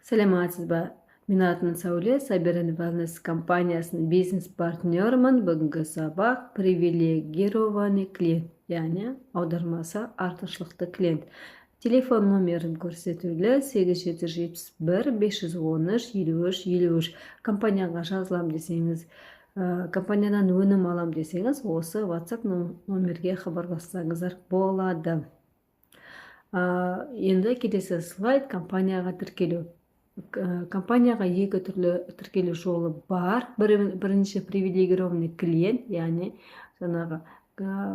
Саламатсызбы? Мен атым Сәуле, Cyber Wellness компаниясының бизнес-партнерімін. Бүгінгі сабақ привилегированный клиент, яғни аудармасы артықшылықты клиент. Телефон номерін көрсетулі 8771 513 53 53. Компанияға жазылам десеңіз, компаниядан өнім алам десеңіз, осы WhatsApp номерге хабарлассаңыздар болады. Енді келесі слайд компанияға тіркелу. Компанияға екі түрлі тіркелу жолы бар. Бірінші привилегированный клиент, яғни жаңағы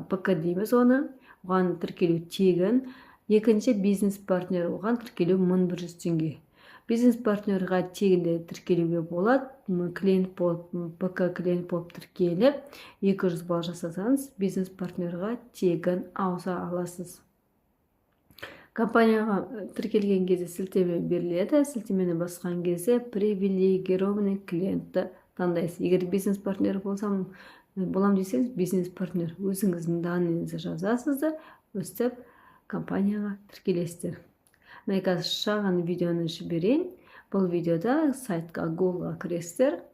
ПК дейміз оны, оған тіркелу тегін. Екінші бизнес-партнер, оған тіркелу 1100 теңге. Бизнес-партнерға тегінде тіркелуге болады. ПК клиент болып тіркеліп, 200 балл жасасаңыз, бизнес-партнерға тегін ауыса аласыз. Компанияға тіркелген кезде сілтеме беріледі. Сілтемені басқан кезде привилегированный клиентті таңдайсыз. Егер бизнес-партнер болам десеңіз, бизнес-партнер өзіңіздің данныйыңызды жазасыздар, өстіп компанияға тіркелесіздер. Мен қазір шағын видеоны жіберейін. Бұл видеода сайтқа Google-ға кіресіздер.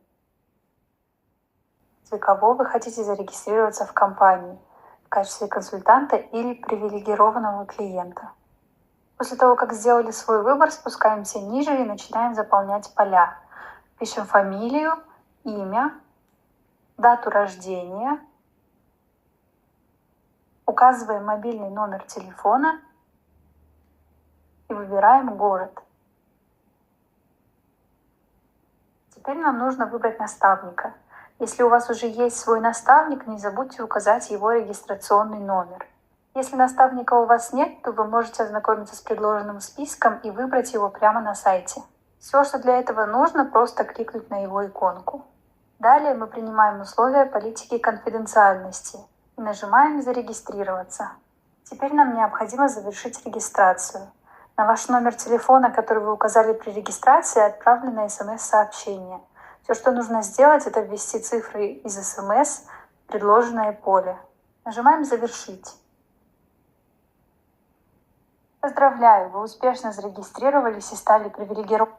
Для кого вы хотите зарегистрироваться в компании в качестве консультанта или привилегированного клиента? После того, как сделали свой выбор, спускаемся ниже и начинаем заполнять поля. Пишем фамилию, имя, дату рождения, указываем мобильный номер телефона и выбираем город. Теперь нам нужно выбрать наставника. Если у вас уже есть свой наставник, не забудьте указать его регистрационный номер. Если наставника у вас нет, то вы можете ознакомиться с предложенным списком и выбрать его прямо на сайте. Все, что для этого нужно, просто кликнуть на его иконку. Далее мы принимаем условия политики конфиденциальности и нажимаем «Зарегистрироваться». Теперь нам необходимо завершить регистрацию. На ваш номер телефона, который вы указали при регистрации, отправлено СМС-сообщение. Все, что нужно сделать, это ввести цифры из СМС в предложенное поле. Нажимаем «Завершить». Поздравляю, вы успешно зарегистрировались и стали привилегированным.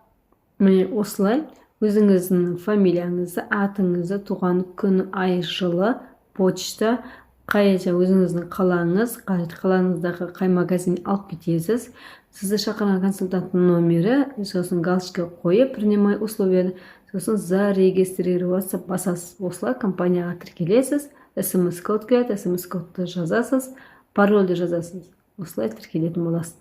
Міне осылай өзіңіздің фамилияңызды, атыңызды, туған күн, ай, жылы, почта, қайда өзіңіздің қалаңыздағы қай магазин алып кетесіз. Сізді шақырған консультанттың номері, сосын галочка қойып, принимай условияны, сосын зарегистрироваться басасыз. Осылай компанияға тіркелесіз, смс-код келеді, смс-кодты жазасыз, парольді жазасыз. Осылай тіркелетін боласыз.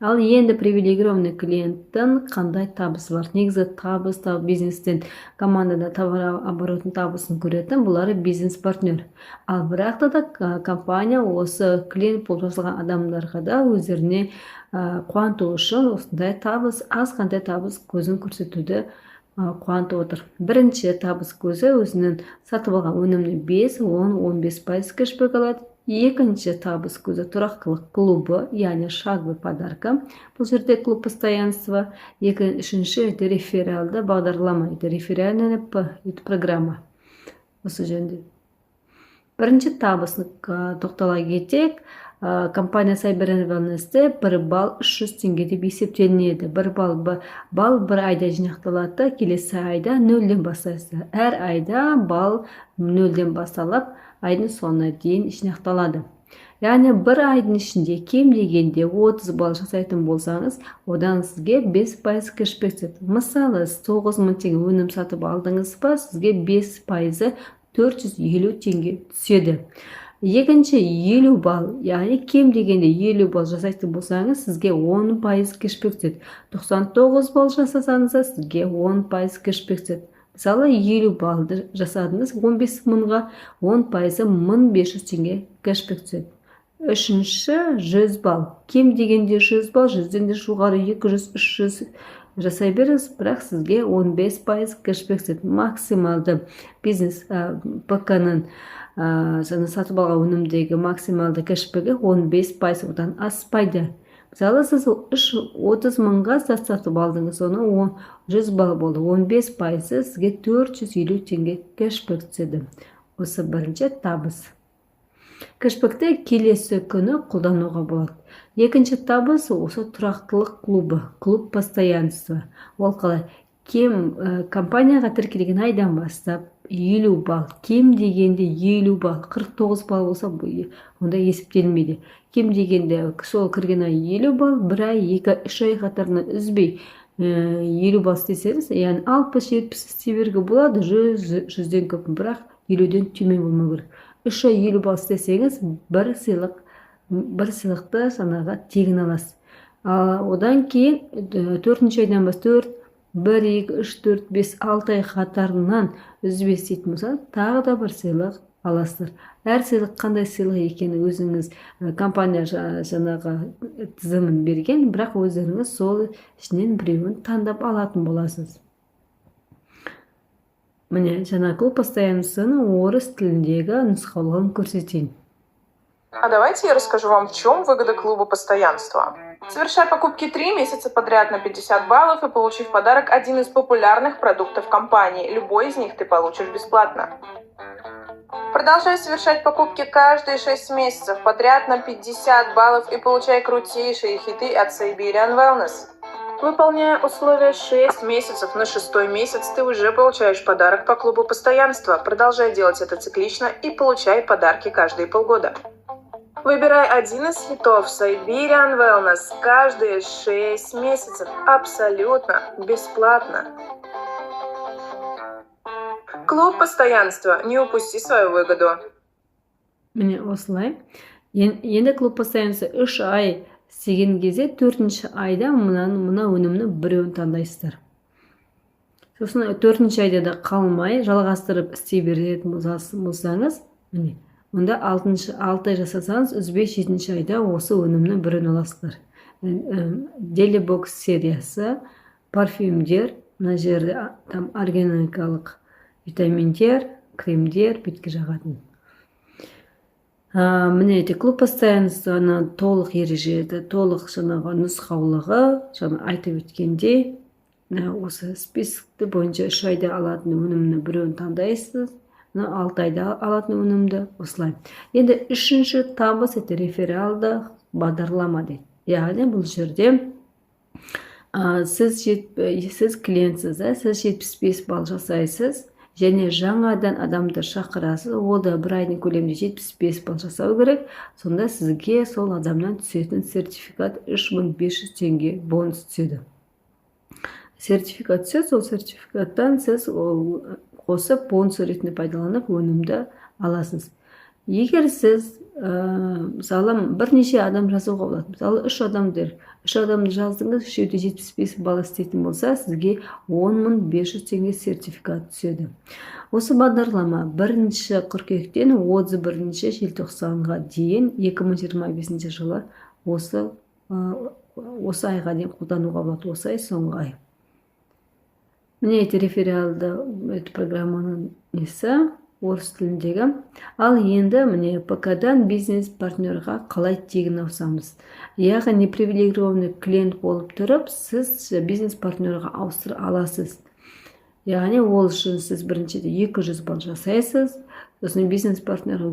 Ал енді привилегированный клиенттің қандай табысы бар? Негізі табыс бизнестен командада товар оборотын табысын көретін, бұлары бизнес-партнер. Ал бірақ та компания осы клиент болып жасалған адамдарға да өздеріне қуанту үшін осындай табыс, аз қандай табыс көзін көрсетуді қуантып отыр. Бірінші табыс көзі өзінің сатып алған өнімнің 5-10-15% кэшбэк алады. Екінші табыс көзі тұрақтылық клубы, яғни шаговый подарка. Бұл жерде клуб постоянства. Үшінші рефералды бағдарлама. Реферальная программа. Осы жөнде. Бірінші табысын тоқтала кетек. Компания Cyber Wellness'те 1 балл 300 теңге деп есептелінеді. 1 балл бір айда жинақталады, келесі айда 0-ден бастайсыз. Әр айда балл 0-ден басталып, айдың соңына дейін жинақталады. Яғни бір айдың ішінде кем дегенде 30 балл жасайтын болсаңыз, одан сізге 5% кэшбэк түседі. Мысалы, 9000 теңге өнім сатып алдыңыз ба, сізге 5% 450 теңге түседі. Екінші 50 балл, яғни кем дегенде 50 балл жасайтын болсаңыз, сізге 10% кэшбэк түседі. 99 балл жасасаңыз, сізге 10% кэшбэк түседі. Мысалы, 50 баллды жасадыңыз, 15 мыңға 10% 1500 теңге кэшбэк түседі. Үшінші 100 балл. Кем дегенде 100 балл, 100-ден де жоғары 200-300 жасай беріңіз, бірақ сізге 15% кэшбэк түседі. Максималды бизнес ПК-нің сатып алған өнімдегі максималды кэшбэгі 15%, одан аспайды. Мысалы, сіз 30 мыңға сатып алдыңыз, оны 100 балл болды, 15% сізге 450 теңге кэшбэк түседі. Осы бірінші табыс. Кэшбэкті келесі күні қолдануға болады. Екінші табыс осы тұрақтылық клубы, клуб постоянства. Ол қалай? Кем компанияға тіркелген айдан бастап 50 балл, кем дегенде 50 балл, 49 балл болса онда есептелмейді. Кем дегенде сол кірген ай 50 балл, бір ай, 2-3 ай қатарынан үзбей 50 балл істесеңіз, яғни 60-70 істей беруге болады, 100-100-ден көп, бірақ 50-ден төмен болмау керек. 3 ай 50 балл істесеңіз, бір сыйлықты санаға тегін аласыз. Одан кейін 4-ші айдан бастап 1, 2, 3, 4, 5, 6 ай қатарынан үзбей істейтін болса, тағы да бір сыйлық аласыздар. Әр сыйлық қандай сыйлық екені өзіңіз компания жаңағы тізімін берген, бірақ өздеріңіз сол ішінен біреуін таңдап алатын боласыз. Міне, жаңа клуб постоянствоның орыс тіліндегі нұсқаулығын көрсетейін. А давайте я расскажу вам, в чем выгода клуба постоянства. Совершай покупки 3 месяца подряд на 50 баллов и получи в подарок один из популярных продуктов компании. Любой из них ты получишь бесплатно. Продолжай совершать покупки каждые 6 месяцев подряд на 50 баллов и получай крутейшие хиты от Siberian Wellness. Выполняя условия 6 месяцев, на 6-й месяц ты уже получаешь подарок по клубу постоянства. Продолжай делать это циклично и получай подарки каждые полгода. Выбирай один из хитов Siberian Wellness каждые 6 месяцев абсолютно бесплатно. Клуб постоянства. Не упусти свою выгоду. Міне осылай. Енді клуб постоянства 3 ай істеген кезде 4-ші айда мына өнімнің біреуін таңдайсыздар. Сосын 4-ші айда да қалмай жалғастырып істей беретін болсаңыз, міне, онда 6 ай жасасаңыз, үзбей 7-ші айда осы өнімнің бірін аласыздар. Daily Box сериясы, парфюмдер, мына жерде органикалық витаминдер, кремдер, бетке жағатын. Міне клуб постоянствоны толық ережесі, толық жаңағы нұсқаулығы, жаңа айтып өткенде, осы списокті бойынша 3 айда алатын өнімні біреуін таңдайсыз, 6 айда алатын өнімді осылай. Енді 3-ші табыс рефералды бағдарлама дейді. Яғни бұл жерде сіз клиентсіз, сіз 75 балл жасайсыз, және жаңадан адамды шақырасыз, ол да бір айдың көлемінде 75 балл жасау керек. Сонда сізге сол адамнан түсетін сертификат 3500 теңге бонус түседі. Сертификат түседі, сол сертификаттан сіз қосып бонус ретінде пайдаланып өнімді аласыз. Егер сіз мысалы бірнеше адам жазуға болады, мысалы 3 адамды жаздыңыз, 75 балл істейтін болса, сізге 10.500 теңге сертификат түседі. Осы бағдарлама 1-ші қыркүйектен 31-ші желтоқсанға дейін 2025 жылы осы айға дейін қолдануға болады, осы ай соңғы ай. Міне рефералды программаның несі орыс тіліндегі. Ал енді міне ПК-дан бизнес партнерға қалай тегін ауысамыз. Яғни привилегированный клиент болып тұрып, сіз бизнес партнерға ауыстыра аласыз. Яғни ол үшін сіз біріншіде 200 балл жасайсыз, сосын бизнес партнерға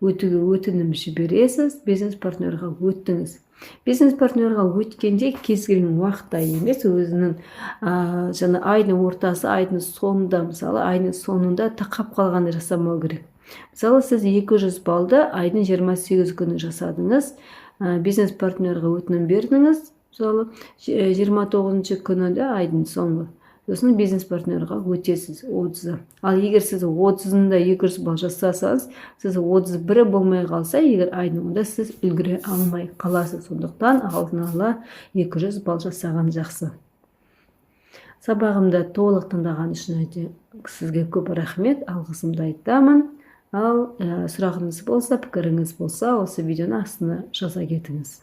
өтінім жібересіз, бизнес партнерға өттіңіз. Бизнес партнерға өткенде кез келген уақытта емес, өзінің жаңа айдың ортасы, айдың соңында, мысалы айдың соңында тақап қалғанды жасамау керек. Мысалы сіз 200 баллды айдың 28 күні жасадыңыз, бизнес партнерға өтінім бердіңіз, мысалы 29 күні де айдың соңғы. Сосын бизнес партнерға өтесіз 30. Ал егер сіз 30-ында 200 балл жасасаңыз, сіз 31 болмай қалса, егер айдыңында сіз үлгіре алмай қаласыз. Сондықтан алдын ала 200 балл жасаған жақсы. Сабағымда толық тыңдаған үшін сізге көп рахмет, алғысымды айтамын. Ал сұрағыңыз болса, пікіріңіз болса, осы видеоны астына жаза кетіңіз.